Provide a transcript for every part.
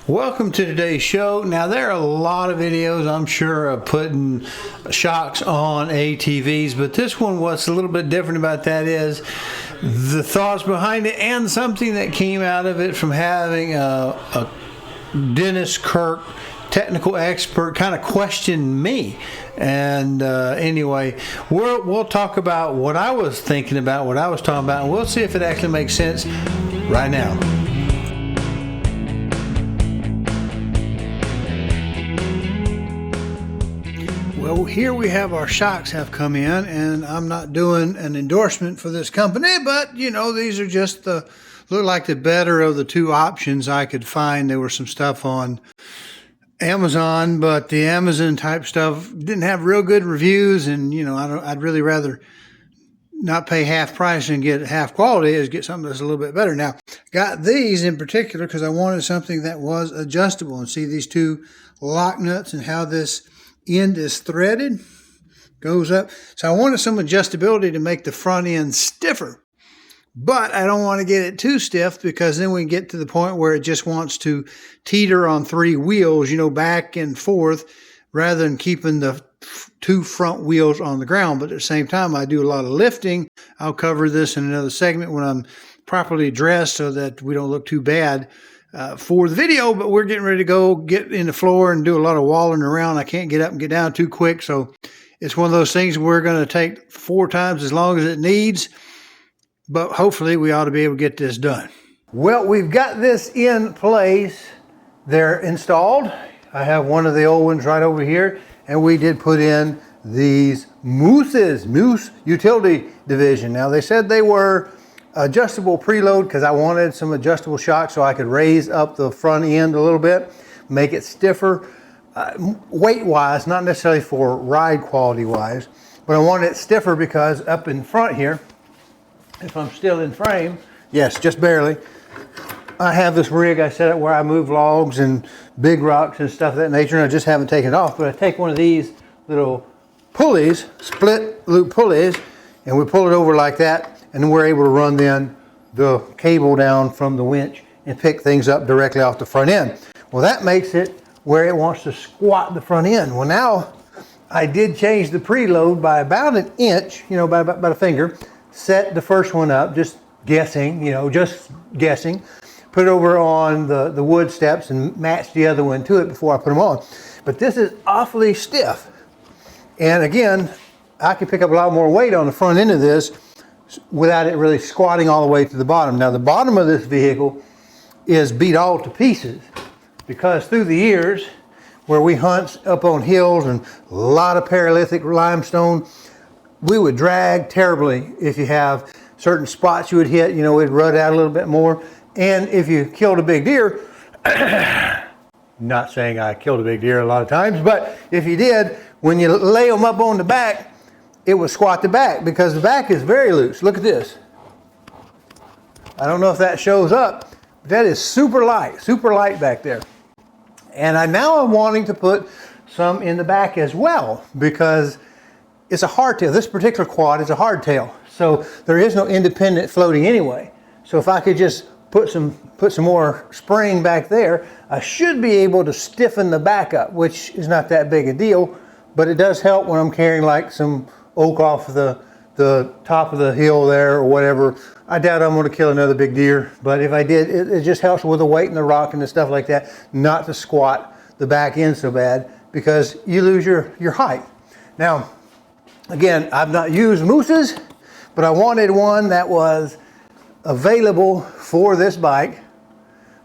Welcome to today's show. Now, there are a lot of videos, I'm sure, of putting shocks on ATVs, but this one, what's a little bit different about that is the thoughts behind it and something that came out of it from having a Dennis Kirk technical expert kind of question me. And anyway, we'll talk about what I was thinking about, what I was talking about, and we'll see if it actually makes sense right now. Well, here we have our shocks have come in, and I'm not doing an endorsement for this company, but you know, these are just look like the better of the two options I could find. There was some stuff on Amazon, but the Amazon type stuff didn't have real good reviews, and you know, I'd really rather not pay half price and get half quality is get something that's a little bit better. Now, got these in particular because I wanted something that was adjustable, and see these two lock nuts and how this end is threaded, goes up. So I wanted some adjustability to make the front end stiffer, but I don't want to get it too stiff because then we get to the point where it just wants to teeter on three wheels, you know, back and forth, rather than keeping the two front wheels on the ground. But at the same time, I do a lot of lifting. I'll cover this in another segment when I'm properly dressed so that we don't look too bad for the video, but we're getting ready to go get in the floor and do a lot of walling around. I can't get up and get down too quick, so it's one of those things we're going to take 4 times as long as it needs, but hopefully we ought to be able to get this done. Well, we've got this in place. They're installed. I have one of the old ones right over here, and we did put in these Moose Utility Division. Now, they said they were adjustable preload because I wanted some adjustable shocks so I could raise up the front end a little bit, make it stiffer, weight-wise, not necessarily for ride quality-wise, but I wanted it stiffer because up in front here, if I'm still in frame, yes, just barely, I have this rig I set up where I move logs and big rocks and stuff of that nature, and I just haven't taken it off, but I take one of these little pulleys, split loop pulleys, and we pull it over like that, and then we're able to run then the cable down from the winch and pick things up directly off the front end. Well, that makes it where it wants to squat the front end. Well, now I did change the preload by about an inch, you know, by about a finger, set the first one up, just guessing, put it over on the wood steps and match the other one to it before I put them on. But this is awfully stiff. And again, I can pick up a lot more weight on the front end of this without it really squatting all the way to the bottom. Now, the bottom of this vehicle is beat all to pieces because through the years where we hunt up on hills and a lot of paralithic limestone, we would drag terribly. If you have certain spots you would hit, you know, it'd rut out a little bit more. And if you killed a big deer, not saying I killed a big deer a lot of times, but if you did, when you lay them up on the back, it would squat the back because the back is very loose. Look at this. I don't know if that shows up, but that is super light back there. And now I'm wanting to put some in the back as well because it's a hardtail. This particular quad is a hardtail, so there is no independent floating anyway. So if I could just put some more spring back there, I should be able to stiffen the back up, which is not that big a deal, but it does help when I'm carrying like some oak off the top of the hill there or whatever. I doubt I'm going to kill another big deer, but if I did, it just helps with the weight and the rock and the stuff like that, not to squat the back end so bad because you lose your height. Now, again, I've not used Mooses, but I wanted one that was available for this bike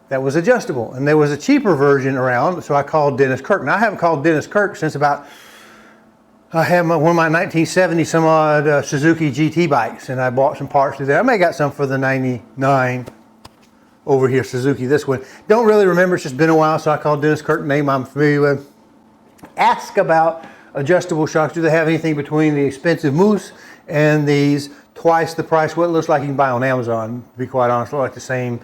that was adjustable, and there was a cheaper version around, so I called Dennis Kirk. Now, I haven't called Dennis Kirk since about I have one of my 1970 some odd Suzuki GT bikes, and I bought some parts through there. I may have got some for the 99 over here, Suzuki, this one. Don't really remember, it's just been a while, so I called Dennis Kirk, name I'm familiar with. Ask about adjustable shocks. Do they have anything between the expensive Moose and these twice the price, what it looks like you can buy on Amazon, to be quite honest, look like the same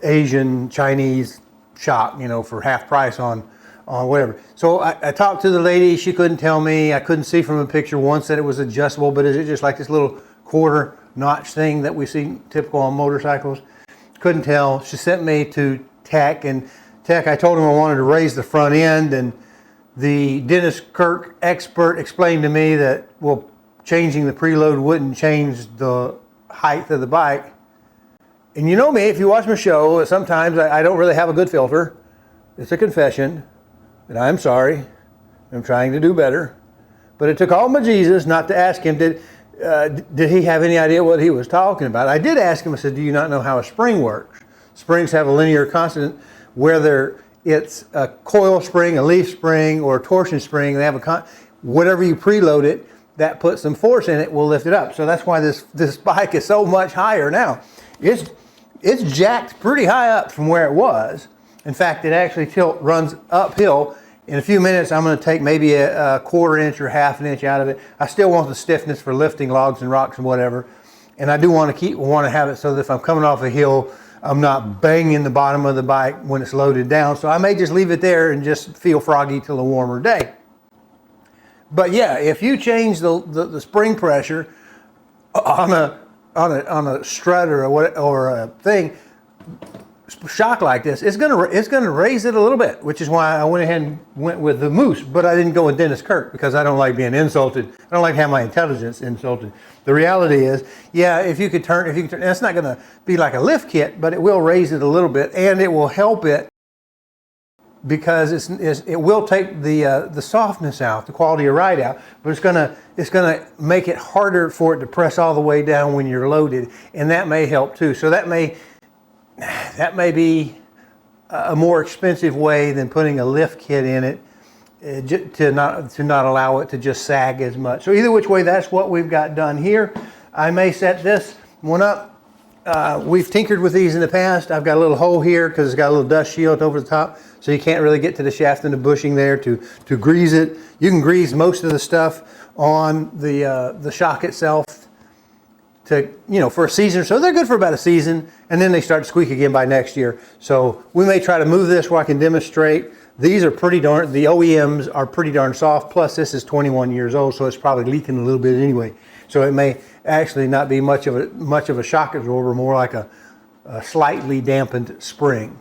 Asian, Chinese shock, you know, for half price on whatever. So I talked to the lady, she couldn't tell me, I couldn't see from a picture. One said it was adjustable, but is it just like this little quarter notch thing that we see typical on motorcycles? Couldn't tell. She sent me to tech, and I told him I wanted to raise the front end, and the Dennis Kirk expert explained to me that, well, changing the preload wouldn't change the height of the bike. And you know me, if you watch my show, sometimes I don't really have a good filter. It's a confession, and I'm sorry. I'm trying to do better. But it took all my Jesus not to ask him, did he have any idea what he was talking about? I did ask him, I said, do you not know how a spring works? Springs have a linear constant, whether it's a coil spring, a leaf spring, or a torsion spring. They have whatever you preload it, that puts some force in it, will lift it up. So that's why this bike is so much higher now. It's jacked pretty high up from where it was. In fact, it actually runs uphill. In a few minutes, I'm going to take maybe a quarter inch or half an inch out of it. I still want the stiffness for lifting logs and rocks and whatever. And I do want to have it so that if I'm coming off a hill, I'm not banging the bottom of the bike when it's loaded down. So I may just leave it there and just feel froggy till a warmer day. But yeah, if you change the spring pressure on a strut or a thing, shock like this, it's gonna raise it a little bit, which is why I went ahead and went with the Moose. But I didn't go with Dennis Kirk because I don't like being insulted. I don't like having my intelligence insulted. The reality is, yeah, if you could turn, and it's not gonna be like a lift kit, but it will raise it a little bit, and it will help it because it will take the softness out, the quality of ride out, but it's gonna make it harder for it to press all the way down when you're loaded, and that may help too. So that may be a more expensive way than putting a lift kit in it to not allow it to just sag as much. So either which way, that's what we've got done here. I may set this one up. We've tinkered with these in the past. I've got a little hole here because it's got a little dust shield over the top, so you can't really get to the shaft and the bushing there to grease it. You can grease most of the stuff on the shock itself for a season or so. They're good for about a season, and then they start to squeak again by next year. So we may try to move this where I can demonstrate. These are the OEMs are pretty darn soft, plus this is 21 years old, so it's probably leaking a little bit anyway. So it may actually not be much of a shock absorber, more like a slightly dampened spring.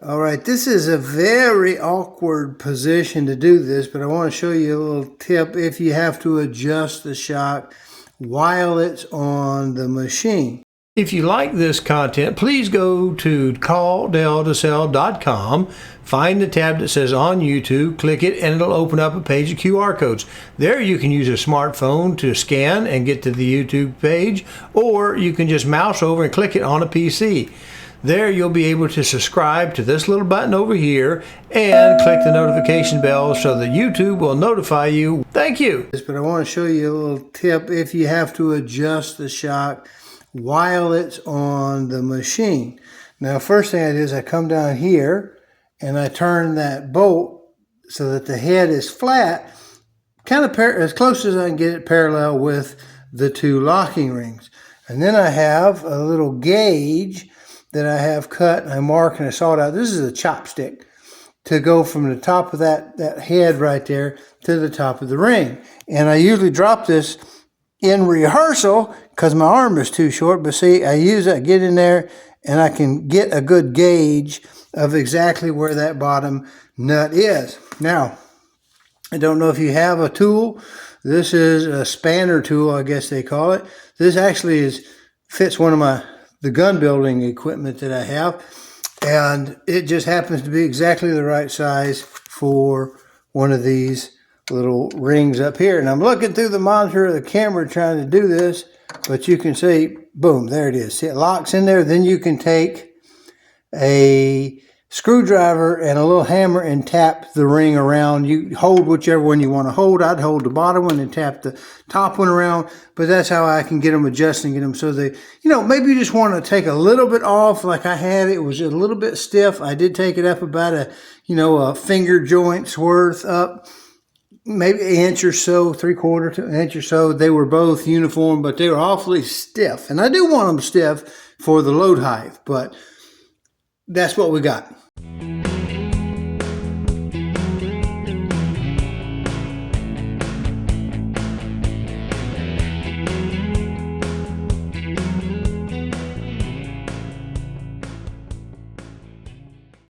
All right, this is a very awkward position to do this, but I want to show you a little tip if you have to adjust the shock while it's on the machine. If you like this content, please go to calldelltosell.com, find the tab that says on YouTube, click it, and it'll open up a page of QR codes. There you can use a smartphone to scan and get to the YouTube page, or you can just mouse over and click it on a PC. There you'll be able to subscribe to this little button over here and click the notification bell so that YouTube will notify you. Thank you. But I want to show you a little tip if you have to adjust the shock while it's on the machine. Now, first thing I do is I come down here and I turn that bolt so that the head is flat, kind of as close as I can get it parallel with the two locking rings. And then I have a little gauge that I have cut, and I mark and I saw it out. This is a chopstick to go from the top of that head right there to the top of the ring. And I usually drop this in rehearsal because my arm is too short, but see, I get in there and I can get a good gauge of exactly where that bottom nut is. Now, I don't know if you have a tool. This is a spanner tool, I guess they call it. This actually fits one of the gun building equipment that I have, and it just happens to be exactly the right size for one of these little rings up here. And I'm looking through the monitor of the camera trying to do this, but you can see, boom, there it is. See, it locks in there. Then you can take a screwdriver and a little hammer and tap the ring around. You hold whichever one you want to hold. I'd hold the bottom one and tap the top one around, but that's how I can get them adjusting, get them so they, maybe you just want to take a little bit off like I had. It was a little bit stiff. I did take it up about a finger joint's worth up, maybe an inch or so, 3/4 to an inch or so. They were both uniform, but they were awfully stiff. And I do want them stiff for the load height, but that's what we got.